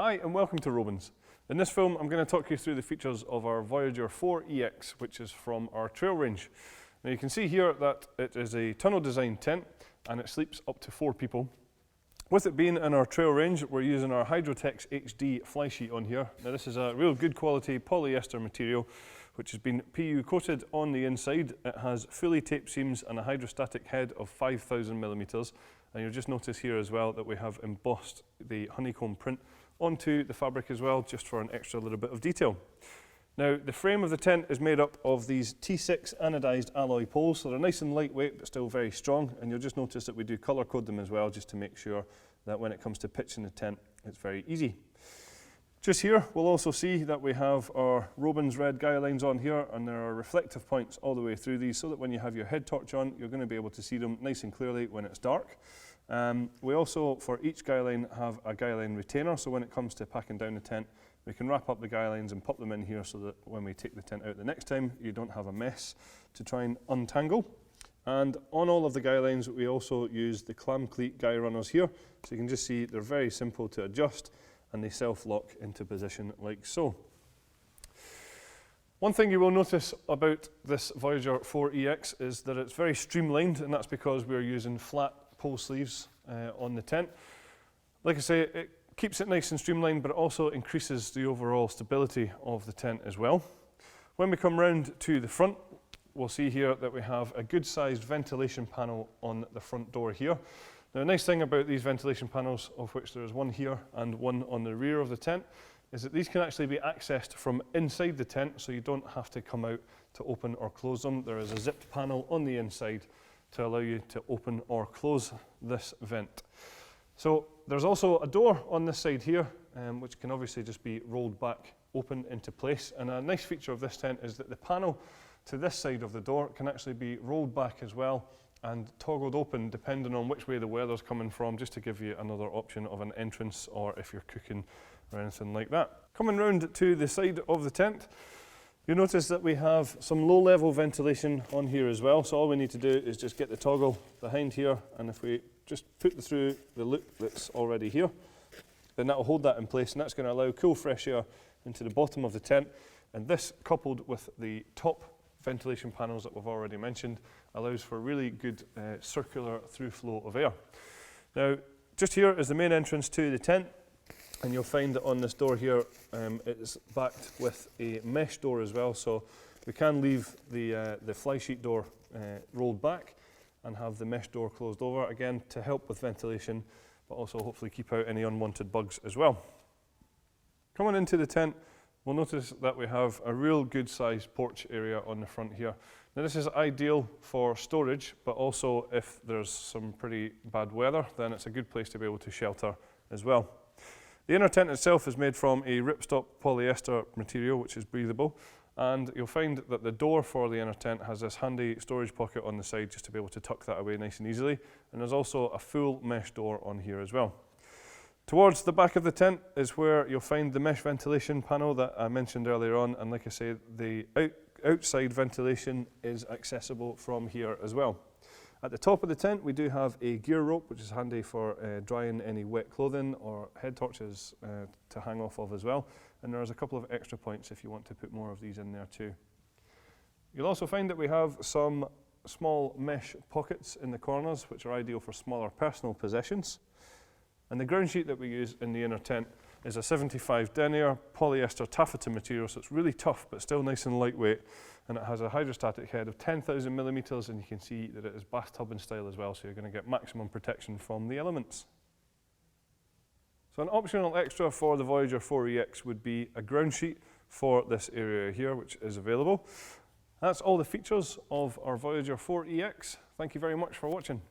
Hi and welcome to Robens. In this film I'm going to talk you through the features of our Voyager 4EX, which is from our trail range. Now you can see here that it is a tunnel design tent and it sleeps up to 4 people. With it being in our trail range, we're using our Hydrotex HD fly sheet on here. Now this is a real good quality polyester material which has been PU coated on the inside. It has fully taped seams and a hydrostatic head of 5,000 millimeters. And you'll just notice here as well that we have embossed the honeycomb print onto the fabric as well, just for an extra little bit of detail. Now the frame of the tent is made up of these T6 anodized alloy poles, so they're nice and lightweight but still very strong, and you'll just notice that we do colour code them as well, just to make sure that when it comes to pitching the tent it's very easy. Just here we'll also see that we have our Robens red guy lines on here, and there are reflective points all the way through these so that when you have your head torch on you're going to be able to see them nice and clearly when it's dark. We also, for each guy line, have a guy line retainer, so when it comes to packing down the tent we can wrap up the guy lines and pop them in here so that when we take the tent out the next time you don't have a mess to try and untangle. And on all of the guy lines we also use the clam cleat guy runners here, so you can just see they're very simple to adjust and they self-lock into position like so. One thing you will notice about this Voyager 4EX is that it's very streamlined, and that's because we're using flat pole sleeves on the tent. Like I say, it keeps it nice and streamlined, but it also increases the overall stability of the tent as well. When we come round to the front, we'll see here that we have a good sized ventilation panel on the front door here. Now, a nice thing about these ventilation panels, of which there is one here and one on the rear of the tent, is that these can actually be accessed from inside the tent, so you don't have to come out to open or close them. There is a zipped panel on the inside to allow you to open or close this vent. So there's also a door on this side here, which can obviously just be rolled back open into place. And a nice feature of this tent is that the panel to this side of the door can actually be rolled back as well and toggled open depending on which way the weather's coming from, just to give you another option of an entrance or if you're cooking or anything like that. Coming round to the side of the tent, you'll notice that we have some low-level ventilation on here as well, so all we need to do is just get the toggle behind here, and if we just put it through the loop that's already here, then that will hold that in place, and that's going to allow cool fresh air into the bottom of the tent. And this, coupled with the top ventilation panels that we've already mentioned, allows for really good circular through flow of air. Now, just here is the main entrance to the tent, and you'll find that on this door here it's backed with a mesh door as well, so we can leave the fly sheet door rolled back and have the mesh door closed over, again to help with ventilation, but also hopefully keep out any unwanted bugs as well. Coming into the tent, we'll notice that we have a real good sized porch area on the front here. Now this is ideal for storage, but also if there's some pretty bad weather, then it's a good place to be able to shelter as well. The inner tent itself is made from a ripstop polyester material which is breathable, and you'll find that the door for the inner tent has this handy storage pocket on the side just to be able to tuck that away nice and easily, and there's also a full mesh door on here as well. Towards the back of the tent is where you'll find the mesh ventilation panel that I mentioned earlier on, and like I say, the outside ventilation is accessible from here as well. At the top of the tent we do have a gear rope, which is handy for drying any wet clothing or head torches to hang off of as well, and there's a couple of extra points if you want to put more of these in there too. You'll also find that we have some small mesh pockets in the corners which are ideal for smaller personal possessions. And the ground sheet that we use in the inner tent is a 75 denier polyester taffeta material, so it's really tough but still nice and lightweight, and it has a hydrostatic head of 10,000 millimeters, and you can see that it is bathtub in style as well, so you're going to get maximum protection from the elements. So an optional extra for the Voyager 4EX would be a ground sheet for this area here, which is available. That's all the features of our Voyager 4EX. Thank you very much for watching.